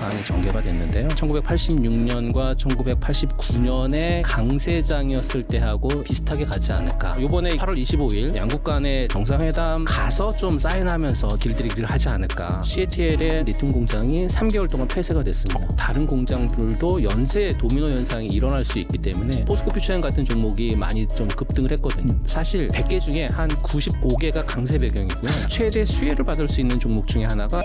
사항이 전개가 됐는데요. 1986년과 1989년에 강세장이었을 때하고 비슷하게 가지 않을까. 이번에 8월 25일 양국 간의 정상회담 가서 좀 사인하면서 길들이기를 하지 않을까. CATL의 리튬 공장이 3개월 동안 폐쇄가 됐습니다. 다른 공장들도 연쇄 도미노 현상이 일어날 수 있기 때문에 포스코 퓨처엠 같은 종목이 많이 좀 급등을 했거든요. 사실 100개 중에 한 95개가 강세 배경이고요. 최대 수혜를 받을 수 있는 종목 중에 하나가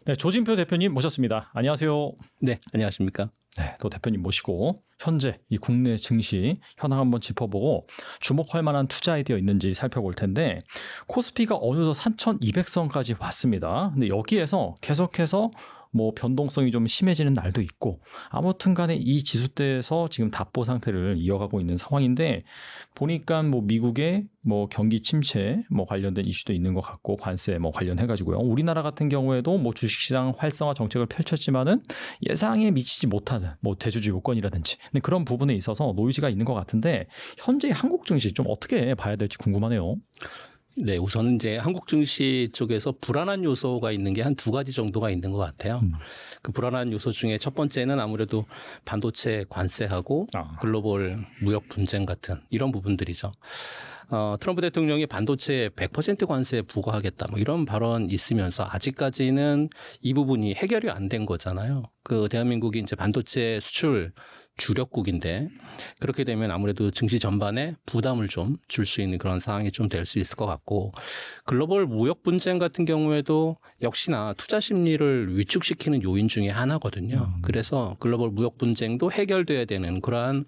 네, 조진표 대표님 모셨습니다. 안녕하세요. 네, 안녕하십니까? 네, 또 대표님 모시고 현재 이 국내 증시 현황 한번 짚어보고 주목할 만한 투자 아이디어 있는지 살펴볼 텐데 코스피가 어느덧 3,200선까지 왔습니다. 근데 여기에서 계속해서 뭐 변동성이 좀 심해지는 날도 있고 아무튼 간에 이 지수대에서 지금 답보 상태를 이어가고 있는 상황인데 보니까 뭐 미국의 뭐 경기 침체 뭐 관련된 이슈도 있는 것 같고 관세 뭐 관련해 가지고요. 우리나라 같은 경우에도 뭐 주식시장 활성화 정책을 펼쳤지만은 예상에 미치지 못하는 뭐 대주주 요건이라든지 그런 부분에 있어서 노이즈가 있는 것 같은데 현재 한국 증시 좀 어떻게 봐야 될지 궁금하네요. 네, 우선 이제 한국 증시 쪽에서 불안한 요소가 있는 게 한 두 가지 정도가 있는 것 같아요. 그 불안한 요소 중에 첫 번째는 아무래도 반도체 관세하고 글로벌 무역 분쟁 같은 이런 부분들이죠. 트럼프 대통령이 반도체 100% 관세 부과하겠다 뭐 이런 발언 있으면서 아직까지는 이 부분이 해결이 안 된 거잖아요. 그 대한민국이 이제 반도체 수출 주력국인데 그렇게 되면 아무래도 증시 전반에 부담을 좀 줄 수 있는 그런 상황이 좀 될 수 있을 것 같고 글로벌 무역 분쟁 같은 경우에도 역시나 투자 심리를 위축시키는 요인 중에 하나거든요. 그래서 글로벌 무역 분쟁도 해결돼야 되는 그러한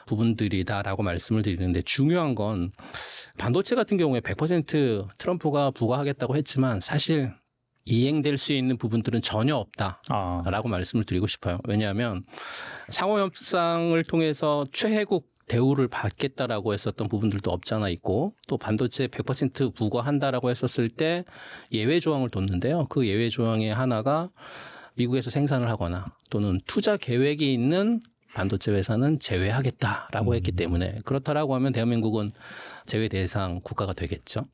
부분들이다라고 말씀을 드리는데 중요한 건 반도체 같은 경우에 100% 트럼프가 부과하겠다고 했지만 사실 이행될 수 있는 부분들은 전혀 없다라고 말씀을 드리고 싶어요. 왜냐하면 상호협상을 통해서 최혜국 대우를 받겠다라고 했었던 부분들도 없잖아 있고 또 반도체 100% 부과한다라고 했었을 때 예외 조항을 뒀는데요. 그 예외 조항의 하나가 미국에서 생산을 하거나 또는 투자 계획이 있는 반도체 회사는 제외하겠다라고 했기 때문에 그렇다라고 하면 대한민국은 제외 대상 국가가 되겠죠.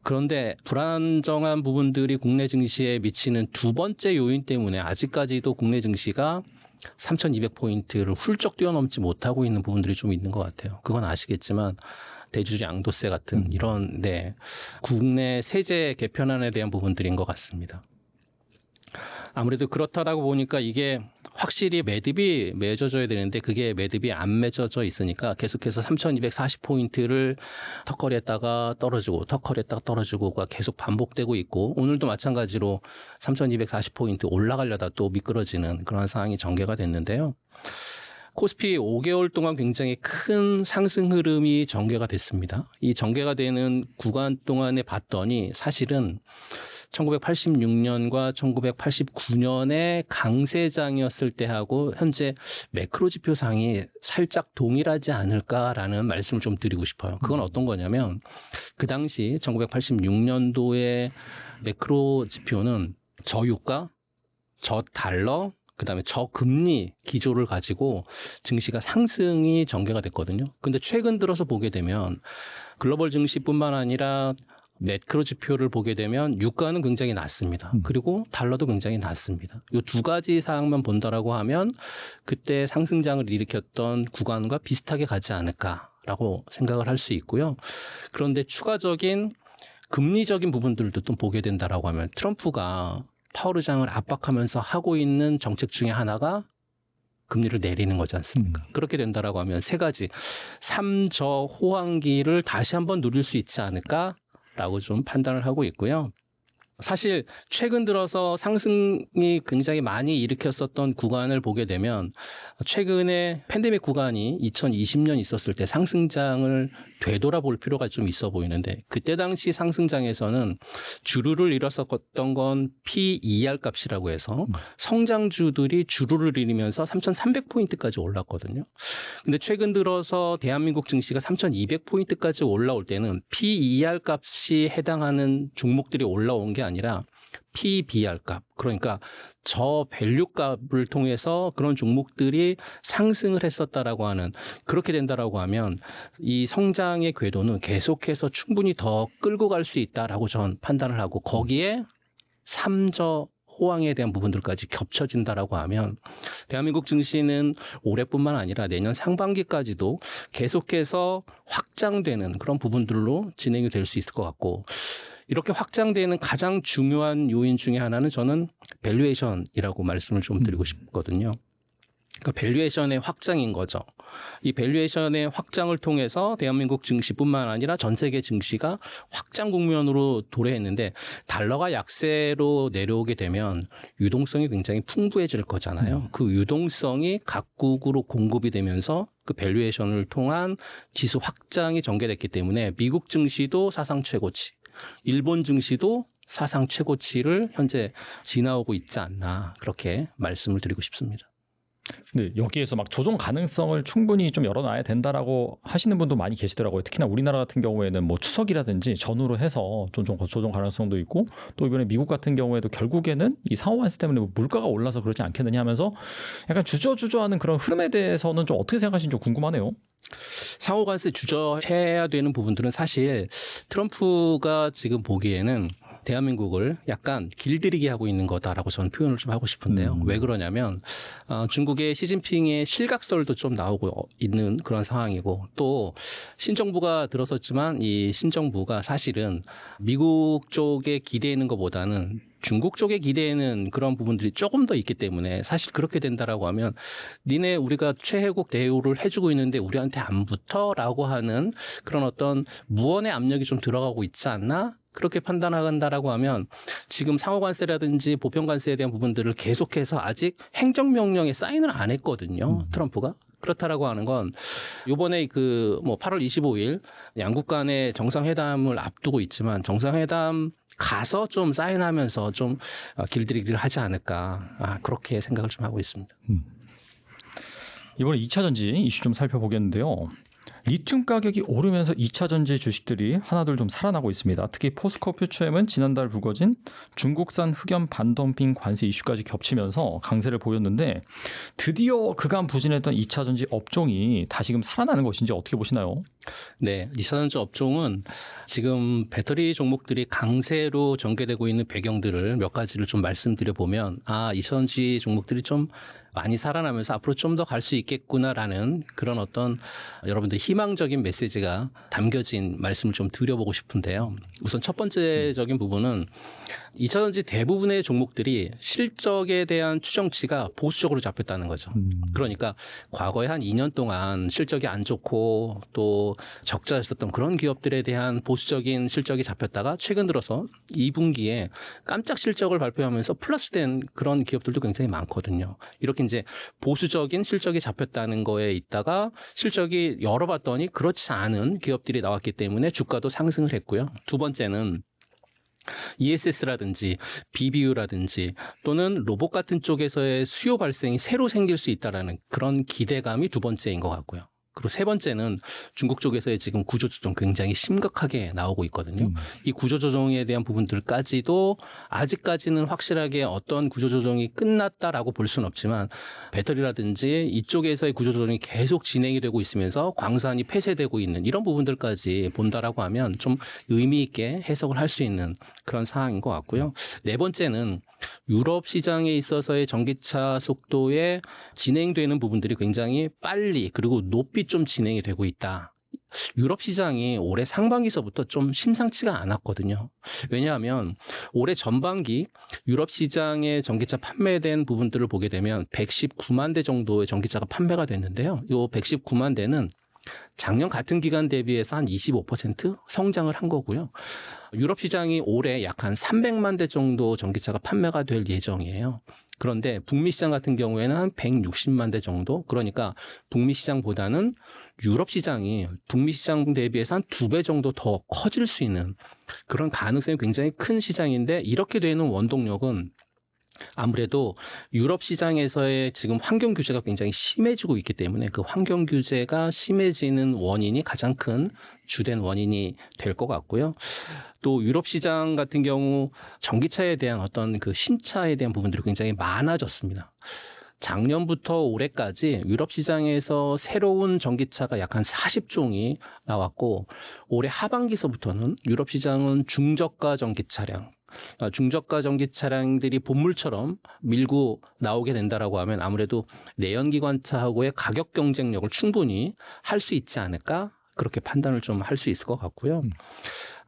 그런데 불안정한 부분들이 국내 증시에 미치는 두 번째 요인 때문에 아직까지도 국내 증시가 3,200포인트를 훌쩍 뛰어넘지 못하고 있는 부분들이 좀 있는 것 같아요. 그건 아시겠지만 대주주 양도세 같은 이런 국내 세제 개편안에 대한 부분들인 것 같습니다. 아무래도 그렇다라고 보니까 이게 확실히 매듭이 맺어져야 되는데 그게 매듭이 안 맺어져 있으니까 계속해서 3,240포인트를 턱걸이했다가 떨어지고 턱걸이했다가 떨어지고가 계속 반복되고 있고 오늘도 마찬가지로 3,240포인트 올라가려다 또 미끄러지는 그런 상황이 전개가 됐는데요. 코스피 5개월 동안 굉장히 큰 상승 흐름이 전개가 됐습니다. 이 전개가 되는 구간 동안에 봤더니 사실은 1986년과 1989년에 강세장이었을 때하고 현재 매크로 지표상이 살짝 동일하지 않을까라는 말씀을 좀 드리고 싶어요. 그건 어떤 거냐면 그 당시 1986년도의 매크로 지표는 저유가, 저달러, 그다음에 저금리 기조를 가지고 증시가 상승이 전개가 됐거든요. 근데 최근 들어서 보게 되면 글로벌 증시뿐만 아니라 매크로 지표를 보게 되면 유가는 굉장히 낮습니다. 그리고 달러도 굉장히 낮습니다. 이 두 가지 사항만 본다라고 하면 그때 상승장을 일으켰던 구간과 비슷하게 가지 않을까라고 생각을 할 수 있고요. 그런데 추가적인 금리적인 부분들도 또 보게 된다라고 하면 트럼프가 파월 의장을 압박하면서 하고 있는 정책 중에 하나가 금리를 내리는 거지 않습니까? 그렇게 된다라고 하면 세 가지 3저 호황기를 다시 한번 누릴 수 있지 않을까라고 좀 판단을 하고 있고요. 사실 최근 들어서 상승이 굉장히 많이 일으켰었던 구간을 보게 되면 최근에 팬데믹 구간이 2020년 있었을 때 상승장을 되돌아볼 필요가 좀 있어 보이는데 그때 당시 상승장에서는 주루를 이뤘었던 건 PER 값이라고 해서 성장주들이 주루를 이루면서 3,300포인트까지 올랐거든요. 근데 최근 들어서 대한민국 증시가 3,200포인트까지 올라올 때는 PER 값이 해당하는 종목들이 올라온 게 아니라 PBR 값, 그러니까 저 밸류 값을 통해서 그런 종목들이 상승을 했었다라고 하는, 그렇게 된다라고 하면 이 성장의 궤도는 계속해서 충분히 더 끌고 갈 수 있다라고 저는 판단을 하고, 거기에 삼저 호황에 대한 부분들까지 겹쳐진다라고 하면 대한민국 증시는 올해뿐만 아니라 내년 상반기까지도 계속해서 확장되는 그런 부분들로 진행이 될 수 있을 것 같고, 이렇게 확장되는 가장 중요한 요인 중에 하나는 저는 밸류에이션이라고 말씀을 좀 드리고 싶거든요. 그러니까 밸류에이션의 확장인 거죠. 이 밸류에이션의 확장을 통해서 대한민국 증시뿐만 아니라 전 세계 증시가 확장 국면으로 도래했는데, 달러가 약세로 내려오게 되면 유동성이 굉장히 풍부해질 거잖아요. 그 유동성이 각국으로 공급이 되면서 그 밸류에이션을 통한 지수 확장이 전개됐기 때문에 미국 증시도 사상 최고치, 일본 증시도 사상 최고치를 현재 지나오고 있지 않나, 그렇게 말씀을 드리고 싶습니다. 네, 여기에서 막 조정 가능성을 충분히 좀 열어놔야 된다라고 하시는 분도 많이 계시더라고요. 특히나 우리나라 같은 경우에는 뭐 추석이라든지 전후로 해서 조정 가능성도 있고, 또 이번에 미국 같은 경우에도 결국에는 이 상호 관세 때문에 뭐 물가가 올라서 그러지 않겠느냐 하면서 약간 주저하는 그런 흐름에 대해서는 좀 어떻게 생각하시는지 좀 궁금하네요. 상호 관세 주저해야 되는 부분들은 사실 트럼프가 지금 보기에는 대한민국을 약간 길들이게 하고 있는 거다라고 저는 표현을 좀 하고 싶은데요. 왜 그러냐면 중국의 시진핑의 실각설도 좀 나오고 있는 그런 상황이고, 또 신정부가 들어섰지만 이 신정부가 사실은 미국 쪽에 기대는 것보다는 중국 쪽에 기대는 그런 부분들이 조금 더 있기 때문에, 사실 그렇게 된다라고 하면 니네 우리가 최혜국 대우를 해주고 있는데 우리한테 안 붙어라고 하는 그런 어떤 무언의 압력이 좀 들어가고 있지 않나? 그렇게 판단한다라고 하면 지금 상호관세라든지 보편관세에 대한 부분들을 계속해서 아직 행정명령에 사인을 안 했거든요. 트럼프가. 그렇다라고 하는 건 이번에 그 뭐 8월 25일 양국 간의 정상회담을 앞두고 있지만, 정상회담 가서 좀 사인하면서 좀 길들이기를 하지 않을까, 그렇게 생각을 좀 하고 있습니다. 이번에 2차 전지 이슈 좀 살펴보겠는데요. 리튬 가격이 오르면서 2차 전지 주식들이 하나둘 좀 살아나고 있습니다. 특히 포스코 퓨처엠은 지난달 불거진 중국산 흑연 반덤핑 관세 이슈까지 겹치면서 강세를 보였는데, 드디어 그간 부진했던 2차 전지 업종이 다시금 살아나는 것인지 어떻게 보시나요? 네, 2차 전지 업종은 지금 배터리 종목들이 강세로 전개되고 있는 배경들을 몇 가지를 좀 말씀드려 보면, 2차 전지 종목들이 좀 많이 살아나면서 앞으로 좀 더 갈 수 있겠구나라는 그런 어떤 여러분들 희망적인 메시지가 담겨진 말씀을 좀 드려보고 싶은데요. 우선 첫 번째적인 부분은 2차 전지 대부분의 종목들이 실적에 대한 추정치가 보수적으로 잡혔다는 거죠. 그러니까 과거에 한 2년 동안 실적이 안 좋고 또 적자였었던 그런 기업들에 대한 보수적인 실적이 잡혔다가 최근 들어서 2분기에 깜짝 실적을 발표하면서 플러스된 그런 기업들도 굉장히 많거든요. 이렇게 이제 보수적인 실적이 잡혔다는 거에 있다가 실적이 열어봤더니 그렇지 않은 기업들이 나왔기 때문에 주가도 상승을 했고요. 두 번째는 ESS라든지 BBU라든지 또는 로봇 같은 쪽에서의 수요 발생이 새로 생길 수 있다라는 그런 기대감이 두 번째인 것 같고요. 그리고 세 번째는 중국 쪽에서의 지금 구조조정 굉장히 심각하게 나오고 있거든요. 이 구조조정에 대한 부분들까지도 아직까지는 확실하게 어떤 구조조정이 끝났다라고 볼 수는 없지만, 배터리라든지 이쪽에서의 구조조정이 계속 진행이 되고 있으면서 광산이 폐쇄되고 있는 이런 부분들까지 본다라고 하면 좀 의미 있게 해석을 할 수 있는 그런 상황인 것 같고요. 네 번째는 유럽 시장에 있어서의 전기차 속도에 진행되는 부분들이 굉장히 빨리 그리고 높이 좀 진행이 되고 있다. 유럽 시장이 올해 상반기서부터 좀 심상치가 않았거든요. 왜냐하면 올해 전반기 유럽 시장의 전기차 판매된 부분들을 보게 되면 119만 대 정도의 전기차가 판매가 됐는데요. 이 119만 대는 작년 같은 기간 대비해서 한 25% 성장을 한 거고요. 유럽 시장이 올해 약 한 300만 대 정도 전기차가 판매가 될 예정이에요. 그런데 북미 시장 같은 경우에는 한 160만 대 정도, 그러니까 북미 시장보다는 유럽 시장이 북미 시장 대비해서 한 2배 정도 더 커질 수 있는 그런 가능성이 굉장히 큰 시장인데, 이렇게 되는 원동력은 아무래도 유럽 시장에서의 지금 환경 규제가 굉장히 심해지고 있기 때문에 그 환경 규제가 심해지는 원인이 가장 큰 주된 원인이 될 것 같고요. 또 유럽 시장 같은 경우 전기차에 대한 어떤 그 신차에 대한 부분들이 굉장히 많아졌습니다. 작년부터 올해까지 유럽 시장에서 새로운 전기차가 약 한 40종이 나왔고 올해 하반기서부터는 유럽 시장은 중저가 전기 차량, 중저가 전기 차량들이 본물처럼 밀고 나오게 된다라고 하면 아무래도 내연기관차하고의 가격 경쟁력을 충분히 할 수 있지 않을까? 그렇게 판단을 좀 할 수 있을 것 같고요.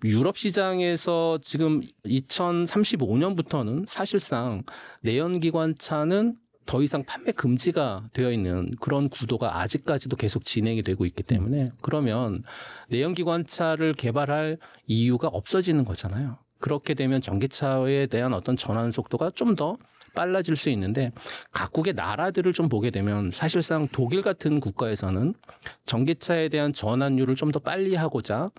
유럽 시장에서 지금 2035년부터는 사실상 내연기관차는 더 이상 판매 금지가 되어 있는 그런 구도가 아직까지도 계속 진행이 되고 있기 때문에 그러면 내연기관차를 개발할 이유가 없어지는 거잖아요. 그렇게 되면 전기차에 대한 어떤 전환 속도가 좀 더 빨라질 수 있는데 각국의 나라들을 좀 보게 되면 사실상 독일 같은 국가에서는 전기차에 대한 전환율을 좀 더 빨리 하고자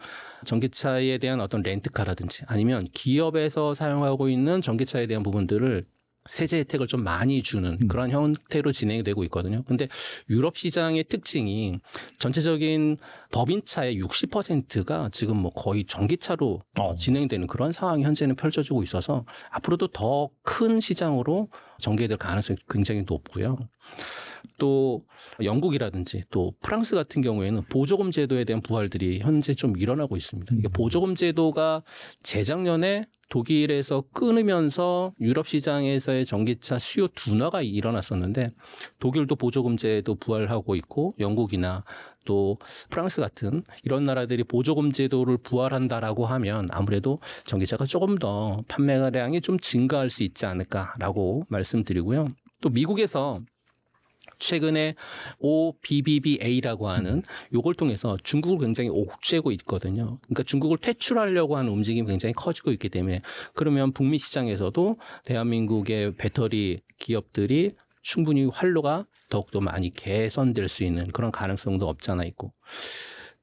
전기차에 대한 어떤 렌트카라든지 아니면 기업에서 사용하고 있는 전기차에 대한 부분들을 세제 혜택을 좀 많이 주는 그런 형태로 진행이 되고 있거든요. 근데 유럽 시장의 특징이 전체적인 법인차의 60%가 지금 뭐 거의 전기차로 진행되는 그런 상황이 현재는 펼쳐지고 있어서 앞으로도 더 큰 시장으로 전개될 가능성이 굉장히 높고요. 또 영국이라든지 또 프랑스 같은 경우에는 보조금 제도에 대한 부활들이 현재 좀 일어나고 있습니다. 이게 보조금 제도가 재작년에 독일에서 끊으면서 유럽 시장에서의 전기차 수요 둔화가 일어났었는데 독일도 보조금 제도 부활하고 있고 영국이나 또 프랑스 같은 이런 나라들이 보조금 제도를 부활한다라고 하면 아무래도 전기차가 조금 더 판매량이 좀 증가할 수 있지 않을까라고 말씀드리고요. 또 미국에서 최근에 OBBBA라고 하는 요걸 통해서 중국을 굉장히 옥죄고 있거든요. 그러니까 중국을 퇴출하려고 하는 움직임이 굉장히 커지고 있기 때문에 그러면 북미 시장에서도 대한민국의 배터리 기업들이 충분히 활로가 더욱더 많이 개선될 수 있는 그런 가능성도 없지 않아 있고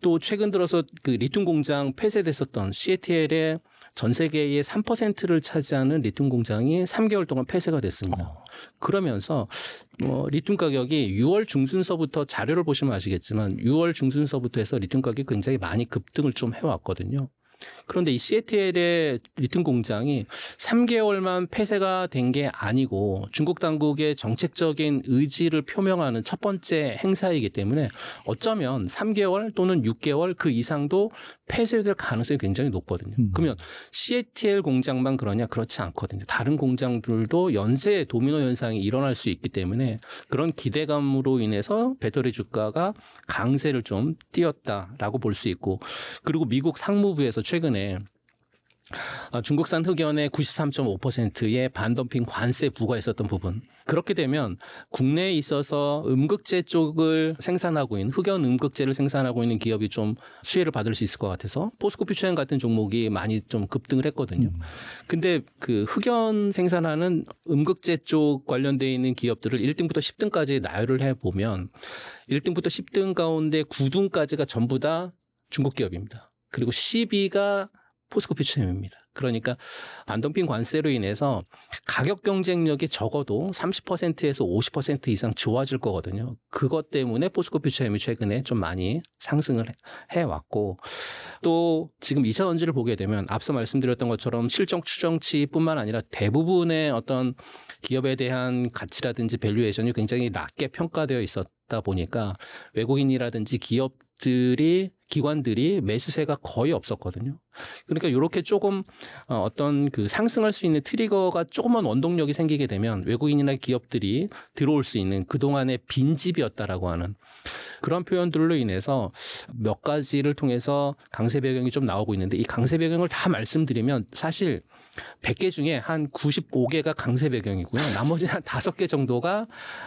또 최근 들어서 그 리튬 공장 폐쇄됐었던 CATL의 전 세계의 3%를 차지하는 리튬 공장이 3개월 동안 폐쇄가 됐습니다. 그러면서 리튬 가격이 6월 중순서부터 자료를 보시면 아시겠지만 6월 중순서부터 해서 리튬 가격이 굉장히 많이 급등을 좀 해왔거든요. 그런데 이 CATL의 리튬 공장이 3개월만 폐쇄가 된 게 아니고 중국 당국의 정책적인 의지를 표명하는 첫 번째 행사이기 때문에 어쩌면 3개월 또는 6개월 그 이상도 폐쇄될 가능성이 굉장히 높거든요. 그러면 CATL 공장만 그러냐? 그렇지 않거든요. 다른 공장들도 연쇄 도미노 현상이 일어날 수 있기 때문에 그런 기대감으로 인해서 배터리 주가가 강세를 좀 띄었다라고 볼 수 있고 그리고 미국 상무부에서 최근에 중국산 흑연의 93.5%의 반덤핑 관세 부과했었던 부분. 그렇게 되면 국내에 있어서 음극재 쪽을 생산하고 있는 흑연 음극재를 생산하고 있는 기업이 좀 수혜를 받을 수 있을 것 같아서 포스코 퓨처엠 같은 종목이 많이 좀 급등을 했거든요. 근데 그 흑연 생산하는 음극재 쪽 관련되어 있는 기업들을 1등부터 10등까지 나열을 해보면 1등부터 10등 가운데 9등까지가 전부 다 중국 기업입니다. 그리고 10위가 포스코 퓨처엠입니다. 그러니까 반덤핑 관세로 인해서 가격 경쟁력이 적어도 30%에서 50% 이상 좋아질 거거든요. 그것 때문에 포스코 퓨처엠이 최근에 좀 많이 상승을 해왔고 또 지금 2차 전지를 보게 되면 앞서 말씀드렸던 것처럼 실적 추정치뿐만 아니라 대부분의 어떤 기업에 대한 가치라든지 밸류에이션이 굉장히 낮게 평가되어 있었다 보니까 외국인이라든지 기관들이 매수세가 거의 없었거든요. 그러니까 이렇게 조금 어떤 그 상승할 수 있는 트리거가 조금만 원동력이 생기게 되면 외국인이나 기업들이 들어올 수 있는 그동안의 빈집이었다라고 하는 그런 표현들로 인해서 몇 가지를 통해서 강세 배경이 좀 나오고 있는데 이 강세 배경을 다 말씀드리면 사실 100개 중에 한 95개가 강세 배경이고요. 나머지 한 5개 정도가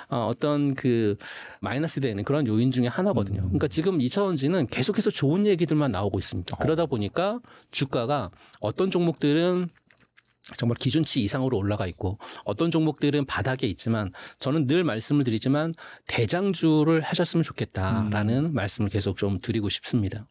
어떤 그 마이너스 되는 그런 요인 중에 하나거든요. 그러니까 지금 2차 전지는 계속해서 좋은 얘기들만 나오고 있습니다. 그러다 보니까 주가가 어떤 종목들은 정말 기준치 이상으로 올라가 있고 어떤 종목들은 바닥에 있지만 저는 늘 말씀을 드리지만 대장주를 하셨으면 좋겠다라는 말씀을 계속 좀 드리고 싶습니다.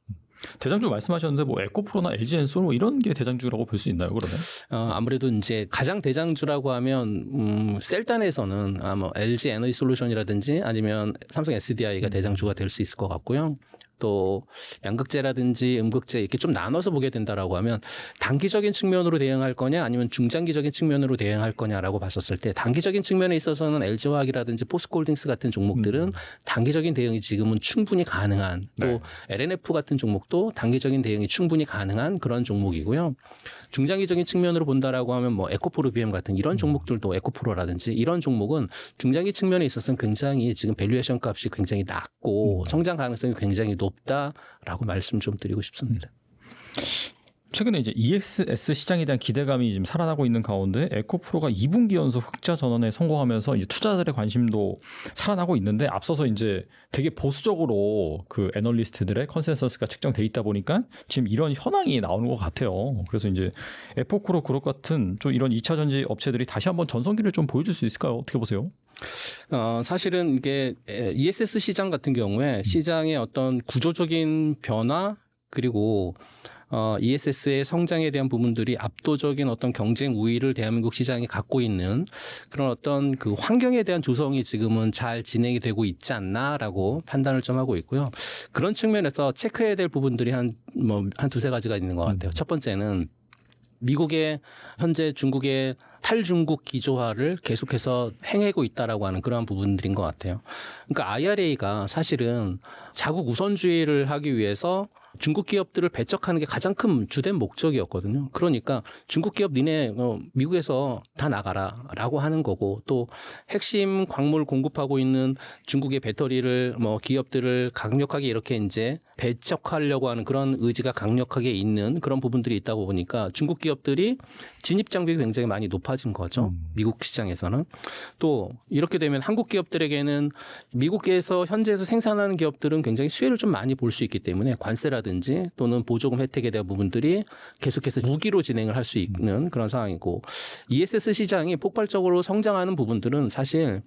대장주 말씀하셨는데 뭐 에코프로나 LG엔솔 뭐 이런 게 대장주라고 볼 수 있나요, 그러면? 아무래도 이제 가장 대장주라고 하면 셀단에서는 뭐 LG 에너지 솔루션이라든지 아니면 삼성 SDI가 대장주가 될 수 있을 것 같고요. 또 양극재라든지 음극재 이렇게 좀 나눠서 보게 된다라고 하면 단기적인 측면으로 대응할 거냐 아니면 중장기적인 측면으로 대응할 거냐라고 봤었을 때 단기적인 측면에 있어서는 LG화학이라든지 포스코홀딩스 같은 종목들은 단기적인 대응이 지금은 충분히 가능한 또 네. LNF 같은 종목도 단기적인 대응이 충분히 가능한 그런 종목이고요. 중장기적인 측면으로 본다라고 하면 뭐 에코프로 BM 같은 이런 종목들도 에코프로라든지 이런 종목은 중장기 측면에 있어서는 굉장히 지금 밸류에이션 값이 굉장히 낮고 성장 가능성이 굉장히 높다라고 말씀 좀 드리고 싶습니다. 최근에 이제 ESS 시장에 대한 기대감이 지금 살아나고 있는 가운데 에코프로가 2분기 연속 흑자 전환에 성공하면서 이제 투자자들의 관심도 살아나고 있는데 앞서서 이제 되게 보수적으로 그 애널리스트들의 컨센서스가 측정돼 있다 보니까 지금 이런 현황이 나오는 것 같아요. 그래서 이제 에코프로 그룹 같은 좀 이런 2차 전지 업체들이 다시 한번 전성기를 좀 보여줄 수 있을까요? 어떻게 보세요? 사실은 이게 ESS 시장 같은 경우에 시장의 어떤 구조적인 변화 그리고 ESS의 성장에 대한 부분들이 압도적인 어떤 경쟁 우위를 대한민국 시장이 갖고 있는 그런 어떤 그 환경에 대한 조성이 지금은 잘 진행이 되고 있지 않나라고 판단을 좀 하고 있고요. 그런 측면에서 체크해야 될 부분들이 한 두세 가지가 있는 것 같아요. 첫 번째는 미국의 현재 중국의 탈중국 기조화를 계속해서 행하고 있다라고 하는 그러한 부분들인 것 같아요. 그러니까 IRA가 사실은 자국 우선주의를 하기 위해서 중국 기업들을 배척하는 게 가장 큰 주된 목적이었거든요. 그러니까 중국 기업 니네 미국에서 다 나가라라고 하는 거고 또 핵심 광물 공급하고 있는 중국의 배터리를 기업들을 강력하게 이렇게 이제 배척하려고 하는 그런 의지가 강력하게 있는 그런 부분들이 있다고 보니까 중국 기업들이 진입 장벽이 굉장히 많이 높아진 거죠. 미국 시장에서는. 또 이렇게 되면 한국 기업들에게는 미국에서 현지에서 생산하는 기업들은 굉장히 수혜를 좀 많이 볼 수 있기 때문에 관세라든지 또는 보조금 혜택에 대한 부분들이 계속해서 무기로 진행을 할 수 있는 그런 상황이고 ESS 시장이 폭발적으로 성장하는 부분들은 사실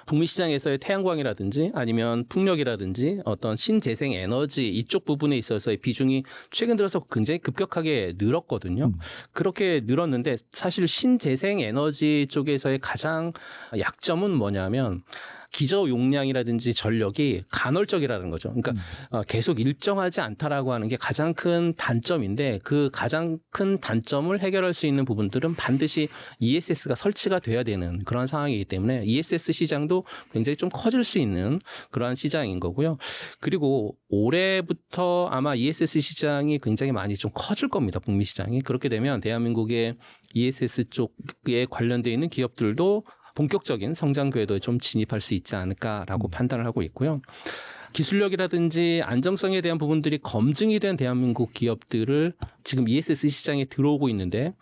북미 시장에서의 태양광이라든지 아니면 풍력이라든지 어떤 신재생 에너지 이쪽 부분에 있어서의 비중이 최근 들어서 굉장히 급격하게 늘었거든요. 그렇게 늘었는데 사실 신재생 에너지 쪽에서의 가장 약점은 뭐냐면 기저 용량이라든지 전력이 간헐적이라는 거죠. 그러니까 계속 일정하지 않다라고 하는 게 가장 큰 단점인데 그 가장 큰 단점을 해결할 수 있는 부분들은 반드시 ESS가 설치가 돼야 되는 그런 상황이기 때문에 ESS 시장도 굉장히 좀 커질 수 있는 그러한 시장인 거고요. 그리고 올해부터 아마 ESS 시장이 굉장히 많이 좀 커질 겁니다. 북미 시장이. 그렇게 되면 대한민국의 ESS 쪽에 관련되어 있는 기업들도 본격적인 성장 궤도에 좀 진입할 수 있지 않을까라고 판단을 하고 있고요. 기술력이라든지 안정성에 대한 부분들이 검증이 된 대한민국 기업들을 지금 ESS 시장에 들어오고 있는데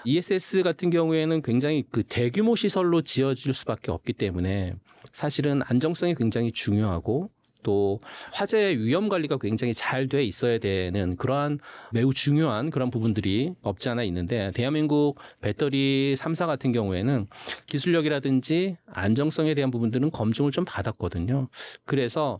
ESS 같은 경우에는 굉장히 그 대규모 시설로 지어질 수밖에 없기 때문에 사실은 안정성이 굉장히 중요하고 또 화재 위험 관리가 굉장히 잘 돼 있어야 되는 그러한 매우 중요한 그런 부분들이 없지 않아 있는데 대한민국 배터리 3사 같은 경우에는 기술력이라든지 안정성에 대한 부분들은 검증을 좀 받았거든요. 그래서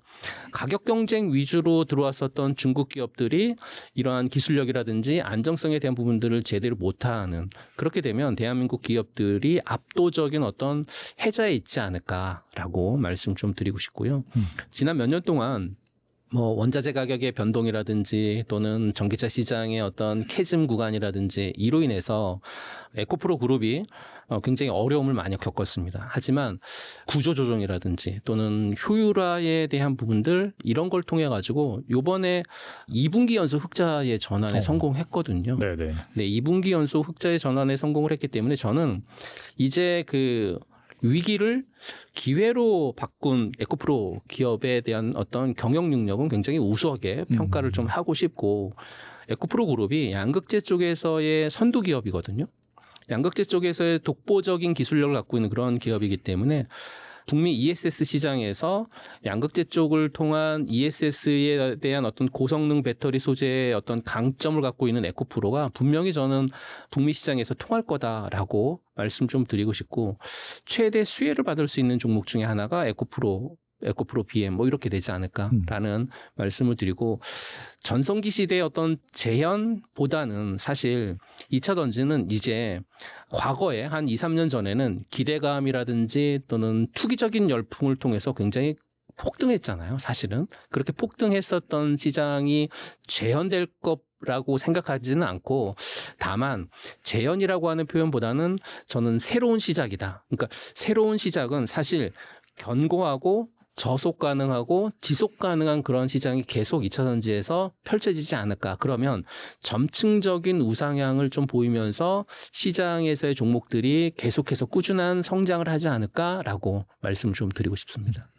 가격 경쟁 위주로 들어왔었던 중국 기업들이 이러한 기술력이라든지 안정성에 대한 부분들을 제대로 못하는 그렇게 되면 대한민국 기업들이 압도적인 어떤 해자에 있지 않을까라고 말씀 좀 드리고 싶고요. 지난 몇 년 동안 원자재 가격의 변동이라든지 또는 전기차 시장의 어떤 캐즘 구간이라든지 이로 인해서 에코프로 그룹이 굉장히 어려움을 많이 겪었습니다. 하지만 구조조정이라든지 또는 효율화에 대한 부분들 이런 걸 통해 가지고 이번에 2분기 연속 흑자의 전환에 성공했거든요. 네네. 네, 2분기 연속 흑자의 전환에 성공을 했기 때문에 저는 이제 그 위기를 기회로 바꾼 에코프로 기업에 대한 어떤 경영 능력은 굉장히 우수하게 평가를 좀 하고 싶고 에코프로 그룹이 양극재 쪽에서의 선두 기업이거든요. 양극재 쪽에서의 독보적인 기술력을 갖고 있는 그런 기업이기 때문에 북미 ESS 시장에서 양극재 쪽을 통한 ESS에 대한 어떤 고성능 배터리 소재의 어떤 강점을 갖고 있는 에코프로가 분명히 저는 북미 시장에서 통할 거다라고 말씀 좀 드리고 싶고 최대 수혜를 받을 수 있는 종목 중에 하나가 에코프로 에코프로 BM 뭐 이렇게 되지 않을까라는 말씀을 드리고 전성기 시대의 어떤 재현보다는 사실 2차 전지는 이제 과거에 한 2, 3년 전에는 기대감이라든지 또는 투기적인 열풍을 통해서 굉장히 폭등했잖아요. 사실은 그렇게 폭등했었던 시장이 재현될 거라고 생각하지는 않고 다만 재현이라고 하는 표현보다는 저는 새로운 시작이다. 그러니까 새로운 시작은 사실 견고하고 저속 가능하고 지속 가능한 그런 시장이 계속 2차 전지에서 펼쳐지지 않을까. 그러면 점층적인 우상향을 좀 보이면서 시장에서의 종목들이 계속해서 꾸준한 성장을 하지 않을까라고 말씀을 좀 드리고 싶습니다.